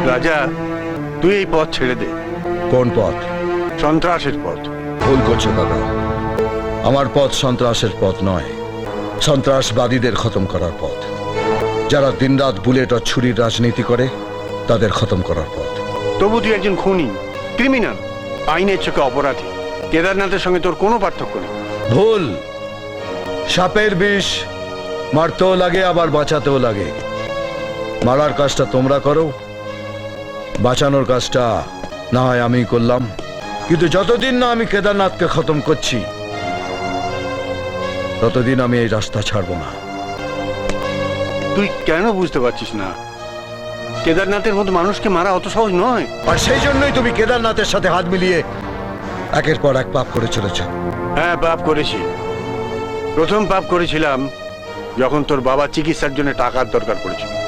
রাজা, তুই এই পথ ছেড়ে দে। কোন পথ? সন্ত্রাসের পথ। ভুল করছো দাদা। আমার পথ সন্ত্রাসের পথ নয়, সন্ত্রাসবাদীদের খতম করার পথ। যারা দিনরাত বুলেট আর ছুরির রাজনীতি করে তাদের খতম করার পথ। তবু তুই একজন খুনি, ক্রিমিনাল, আইনের চোখে অপরাধী। কেদারনাথের সঙ্গে তোর কোনো পার্থক্য নেই। ভুল। সাপের বিষ মারতেও লাগে, আবার বাঁচাতেও লাগে। মারার কাজটা তোমরা করো, বাঁচানোর কাজটা না হয় আমি করলাম। কিন্তু যতদিন না আমি কেদারনাথকে খতম করছি ততদিন আমি এই রাস্তা ছাড়বো না। তুই কেন বুঝতে পারছিস না? কেদারনাথের মতো মানুষকে মারা অত সহজ নয়। আর সেই জন্যই তুমি কেদারনাথের সাথে হাত মিলিয়ে একের পর এক পাপ করে চলেছ। হ্যাঁ, পাপ করেছি। প্রথম পাপ করেছিলাম যখন তোর বাবা চিকিৎসার জন্য টাকার দরকার পড়েছিল।